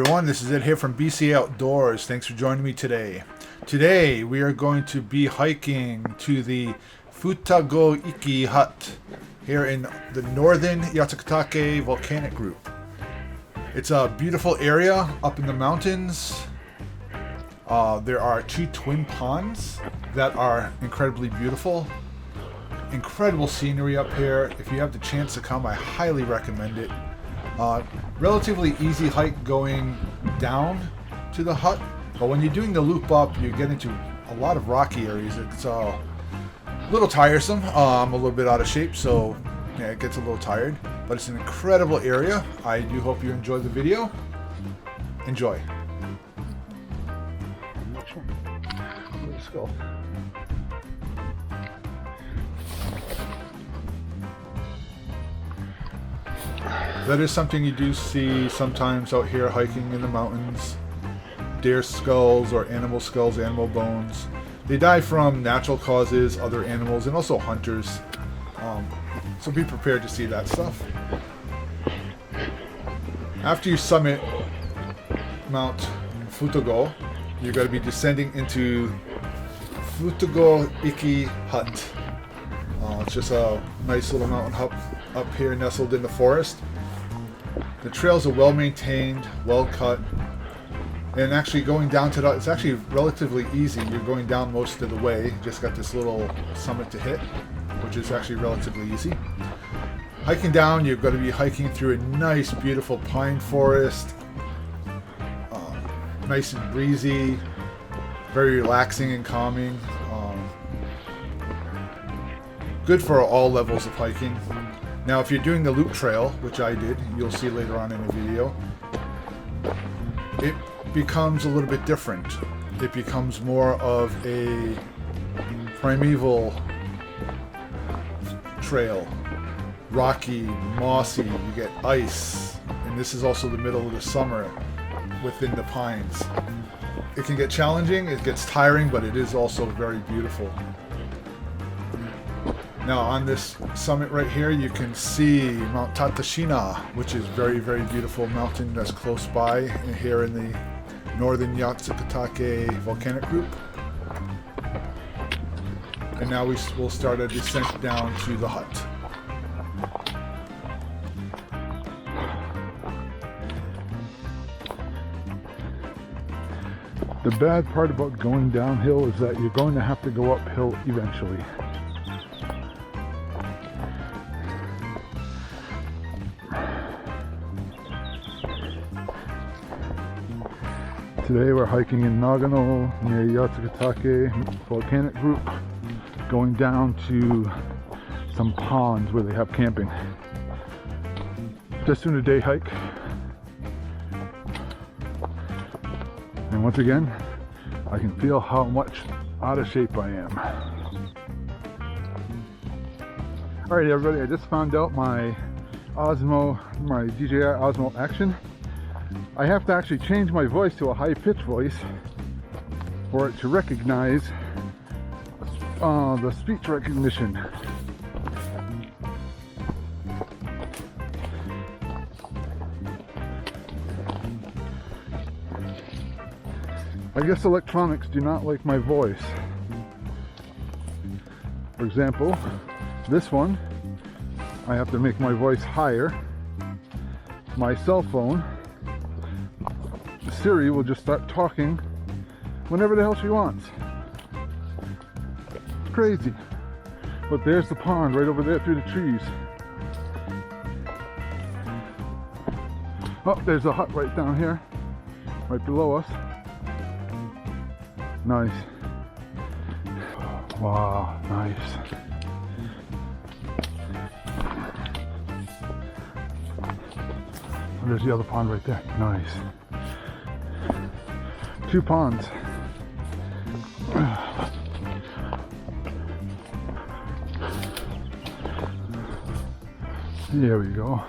everyone, this is Ed here from BC Outdoors. Thanks for joining me today. Today we are going to be hiking to the Futago Iki hut here in the northern Yatsugatake volcanic group. It's a beautiful area up in the mountains. There are two twin ponds that are incredibly beautiful. Incredible scenery up here. If you have the chance to come, I highly recommend it. Relatively easy hike going down to the hut, but when you're doing the loop up, you get into a lot of rocky areas. It's a little tiresome. I'm a little bit out of shape, so yeah, it gets a little tired, but it's an incredible area. I do hope you enjoy the video. Enjoy. Let's go. That is something you do see sometimes out here hiking in the mountains. Deer skulls or animal skulls, animal bones. They die from natural causes, other animals, and also hunters. So be prepared to see that stuff. After you summit Mount Futago, you're going to be descending into Futago Iki hut. It's just a nice little mountain hut up here nestled in the forest. The trails are well maintained, well cut, and actually going down to that, it's actually relatively easy. You're going down most of the way. You just got this little summit to hit, which is actually relatively easy. Hiking down, you're going to be hiking through a nice, beautiful pine forest. Nice and breezy, very relaxing and calming. Good for all levels of hiking. Now, if you're doing the loop trail, which I did, you'll see later on in the video, it becomes a little bit different. It becomes more of a primeval trail. Rocky, mossy, you get ice, and this is also the middle of the summer within the pines. It can get challenging, it gets tiring, but it is also very beautiful. Now on this summit right here, you can see Mount Tatashina, which is very, very beautiful mountain that's close by here in the northern Yatsugatake volcanic group. And now we will start a descent down to the hut. The bad part about going downhill is that you're going to have to go uphill eventually. Today we're hiking in Nagano near Yatsugatake volcanic group, going down to some ponds where they have camping. Just doing a day hike. And once again, I can feel how much out of shape I am. Alright everybody, I just found out my Osmo, my DJI Osmo Action. I have to actually change my voice to a high-pitched voice for it to recognize the speech recognition. I guess electronics do not like my voice. For example, this one, I have to make my voice higher. My cell phone, Siri will just start talking whenever the hell she wants. It's crazy. But there's the pond right over there through the trees. Oh, there's a hut right down here, right below us. Nice. Wow, nice. And there's the other pond right there. Nice. Two ponds. There we go.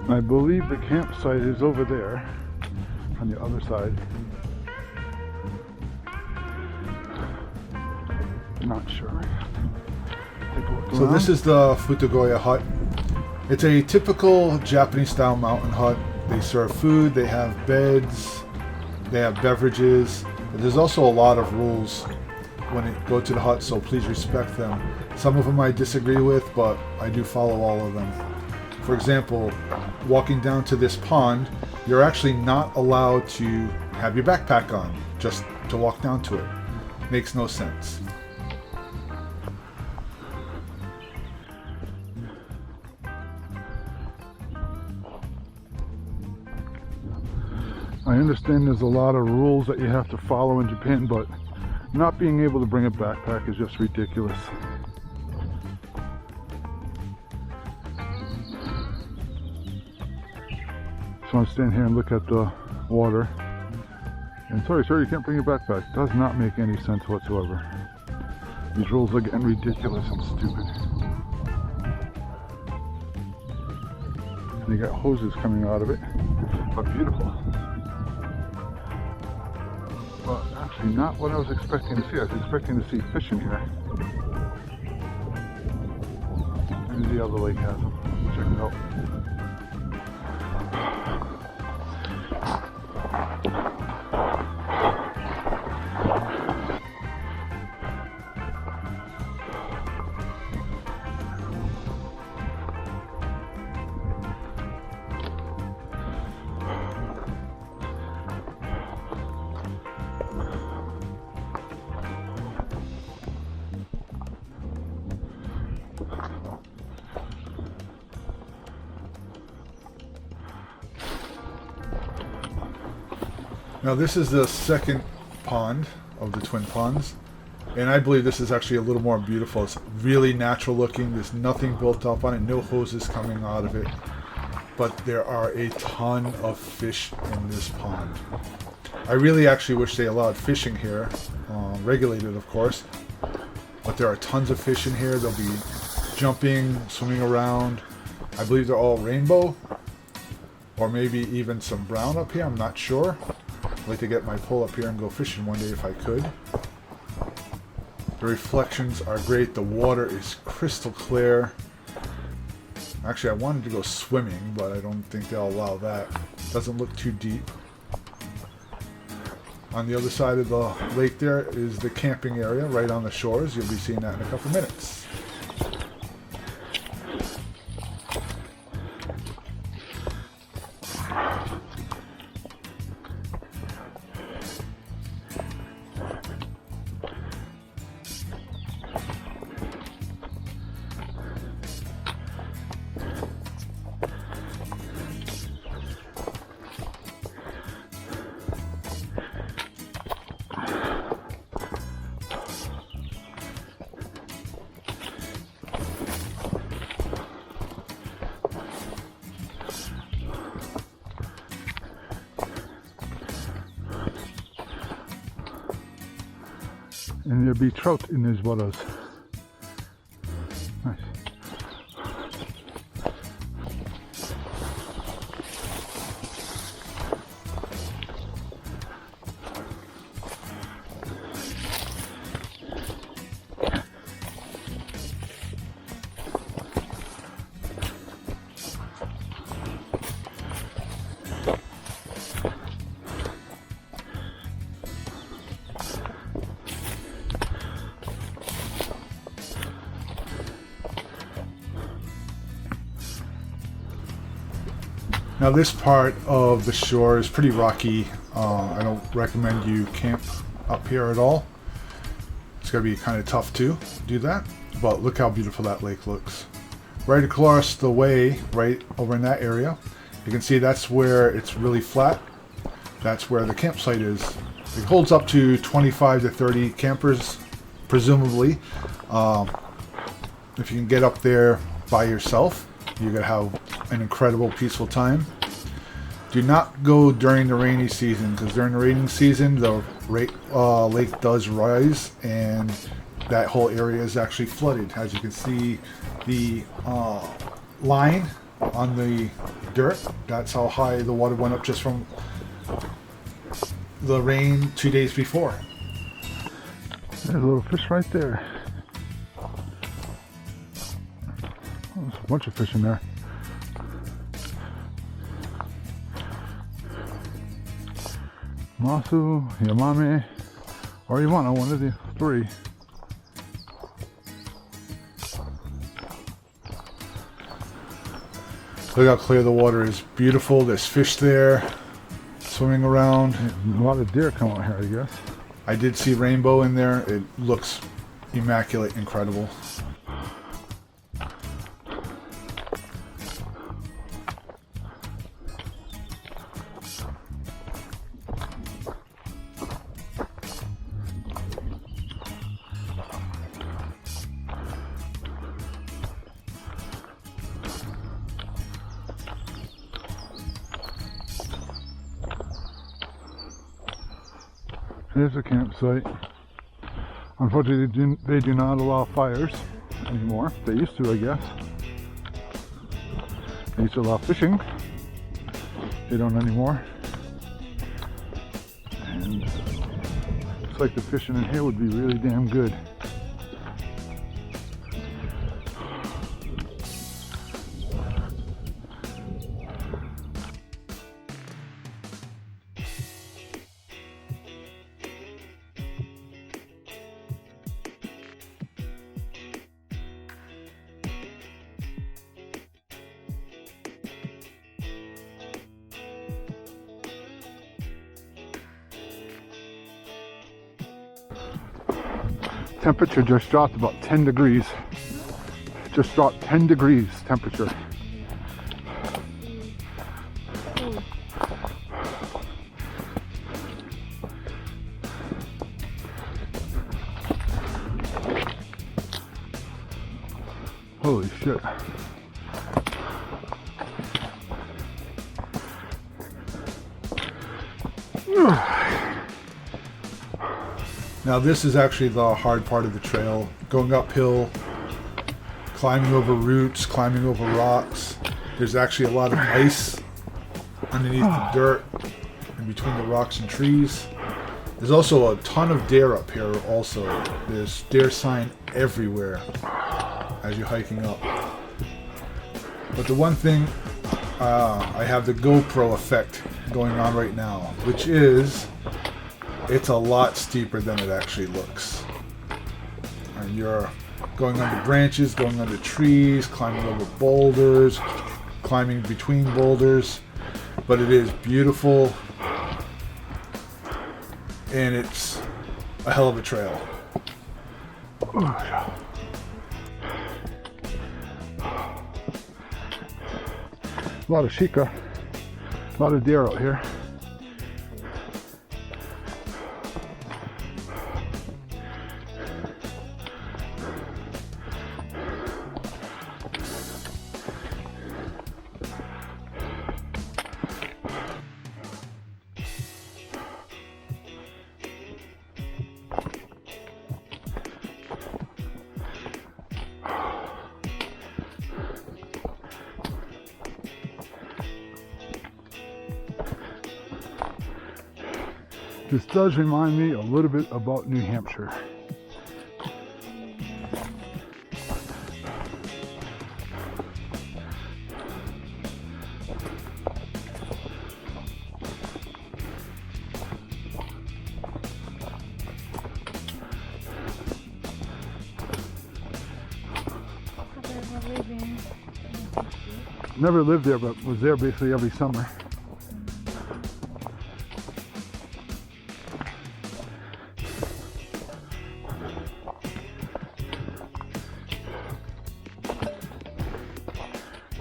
I believe the campsite is over there on the other side. Not sure. Take a look So around. this is the Futago hut. It's a typical Japanese style mountain hut. They serve food, they have beds, they have beverages. But there's also a lot of rules when you go to the hut, so please respect them. Some of them I disagree with, but I do follow all of them. For example, walking down to this pond, you're actually not allowed to have your backpack on just to walk down to it. Makes no sense. I understand there's a lot of rules that you have to follow in Japan, but not being able to bring a backpack is just ridiculous. So I stand here and look at the water. And sorry, sir, you can't bring your backpack. Does not make any sense whatsoever. These rules are getting ridiculous and stupid. And you got hoses coming out of it, but beautiful. But actually not what I was expecting to see. I was expecting to see fish in here. Maybe the other lake has them. Check it out. Now this is the second pond of the twin ponds, and I believe this is actually a little more beautiful. It's really natural looking. There's nothing built up on it, no hoses coming out of it, but there are a ton of fish in this pond. I really actually wish they allowed fishing here, regulated of course, but there are tons of fish in here. They'll be jumping, swimming around. I believe they're all rainbow, or maybe even some brown up here, I'm not sure. I'd like to get my pole up here and go fishing one day if I could. The reflections are great. The water is crystal clear. Actually, I wanted to go swimming, but I don't think they'll allow that. Doesn't look too deep. On the other side of the lake there is the camping area right on the shores. You'll be seeing that in a couple minutes. And there'll be trout in these waters. Nice. Now this part of the shore is pretty rocky. I don't recommend you camp up here at all. It's going to be kind of tough to do that, but look how beautiful that lake looks. Right across the way, right over in that area, you can see that's where it's really flat. That's where the campsite is. It holds up to 25 to 30 campers, presumably. If you can get up there by yourself, you're going to have an incredible peaceful time. Do not go during the rainy season, because during the rainy season the lake does rise and that whole area is actually flooded. As you can see, the line on the dirt. That's how high the water went up just from the rain 2 days before. There's a little fish right there. Oh, there's a bunch of fish in there. Masu, Yamame, or Iwana, one of the three. Look how clear the water is. Beautiful. There's fish there swimming around. A lot of deer come out here, I guess. I did see rainbow in there. It looks immaculate, incredible. Here's a campsite. Unfortunately, they do not allow fires anymore. They used to, I guess. They used to allow fishing. They don't anymore. And looks like the fishing in here would be really damn good. Temperature just dropped about 10 degrees. Just dropped 10 degrees temperature. Holy shit. Now this is actually the hard part of the trail. Going uphill, climbing over roots, climbing over rocks. There's actually a lot of ice underneath the dirt in between the rocks and trees. There's also a ton of deer up here also. There's deer sign everywhere as you're hiking up. But the one thing, I have the GoPro effect going on right now, which is it's a lot steeper than it actually looks. And you're going under branches, going under trees, climbing over boulders, climbing between boulders. But it is beautiful, and it's a hell of a trail. A lot of shika, a lot of deer out here. This does remind me a little bit about New Hampshire. Never lived there, but was there basically every summer.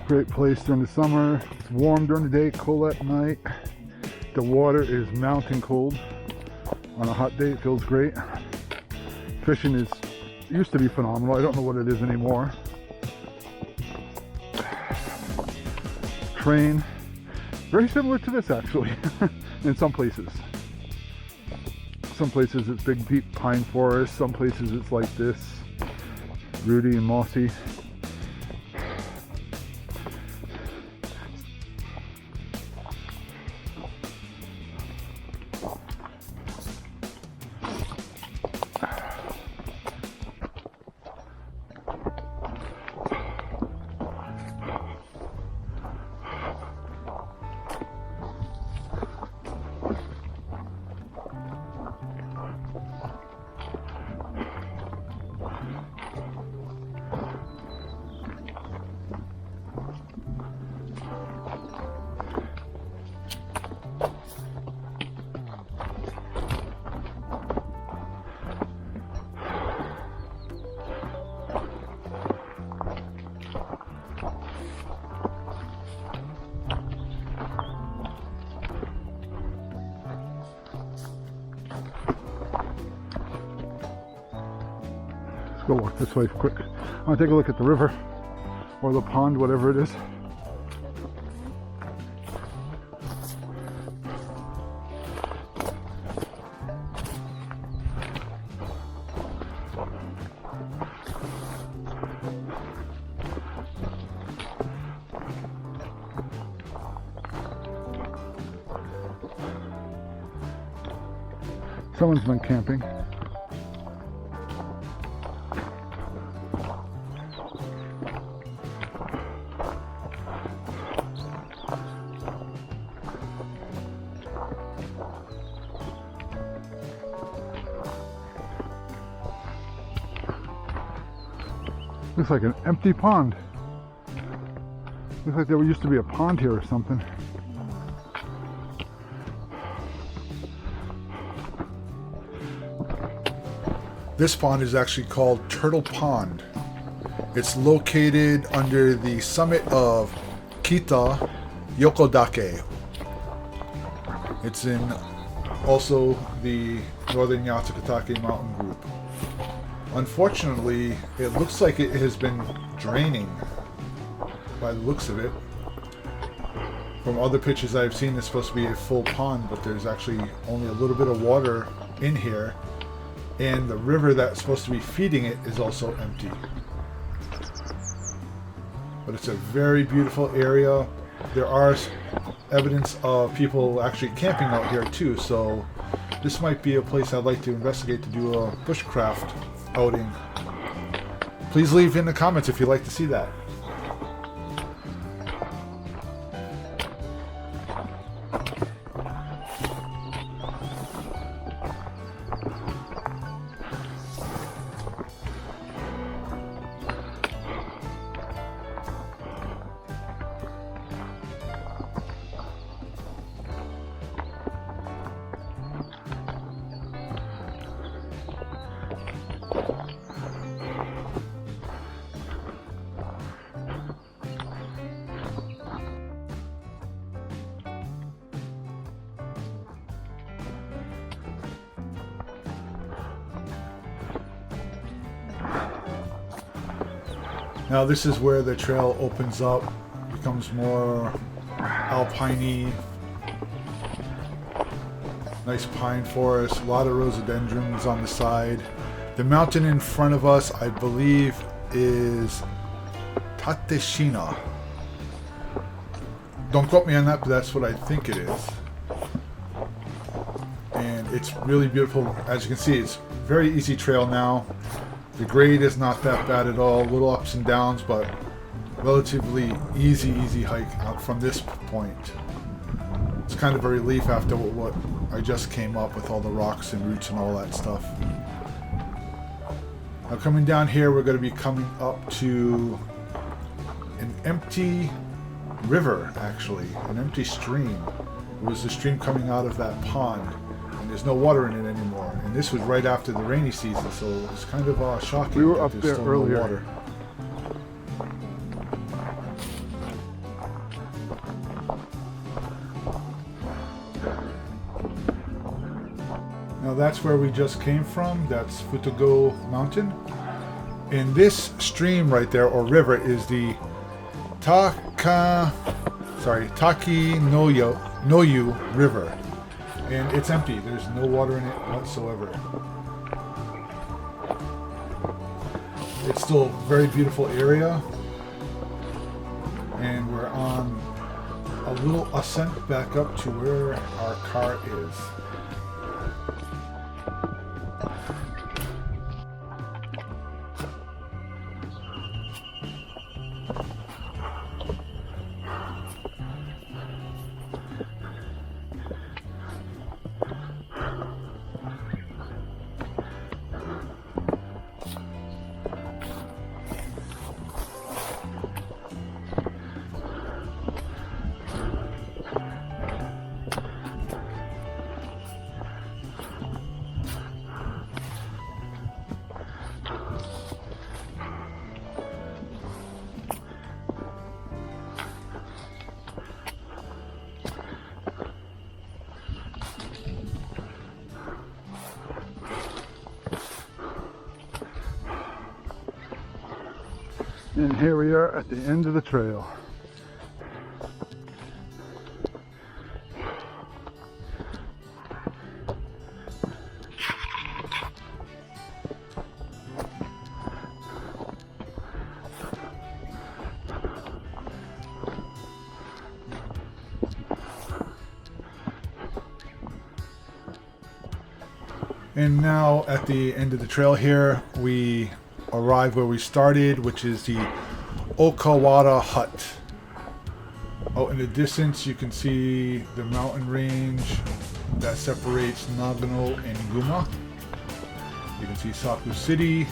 Great place during the summer. It's warm during the day, cold at night. The water is mountain cold. On a hot day, it feels great. Fishing used to be phenomenal. I don't know what it is anymore. Train, very similar to this actually, in some places. Some places it's big deep pine forest, some places it's like this, rooty and mossy. Let's go walk this way quick. I want to take a look at the river or the pond, whatever it is. Someone's been camping. Looks like an empty pond. Looks like there used to be a pond here or something. This pond is actually called Turtle Pond. It's located under the summit of Kita Yokodake. It's in also the northern Yatsugatake mountain group. Unfortunately, it looks like it has been draining by the looks of it. From other pictures I've seen, it's supposed to be a full pond, but there's actually only a little bit of water in here. And the river that's supposed to be feeding it is also empty. But it's a very beautiful area. There are evidence of people actually camping out here too, so this might be a place I'd like to investigate to do a bushcraft outing. Please leave in the comments if you'd like to see that. Now this is where the trail opens up, becomes more alpine-y. Nice pine forest, a lot of rhododendrons on the side. The mountain in front of us, I believe, is Tateshina. Don't quote me on that, but that's what I think it is. And it's really beautiful. As you can see, it's a very easy trail now. The grade is not that bad at all, little ups and downs, but relatively easy hike out from this point. It's kind of a relief after what I just came up with, all the rocks and roots and all that stuff. Now coming down here, we're going to be coming up to an empty river, actually, an empty stream. It was the stream coming out of that pond. There's no water in it anymore, and this was right after the rainy season, so it's kind of shocking. We were that up there's there still earlier. No water. Now that's where we just came from. That's Futago Mountain, and this stream right there, or river, is the Taki Noyu River. And it's empty. There's no water in it whatsoever. It's still a very beautiful area. And we're on a little ascent back up to where our car is. And here we are at the end of the trail. And now at the end of the trail here, we arrive where we started, which is the Okawara Hut. Out in the distance, you can see the mountain range that separates Nagano and Guma. You can see Saku City,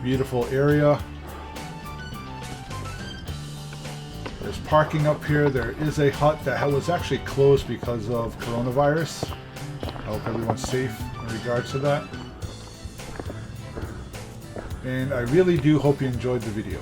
beautiful area. There's parking up here. There is a hut that was actually closed because of coronavirus. I hope everyone's safe in regards to that. And I really do hope you enjoyed the video.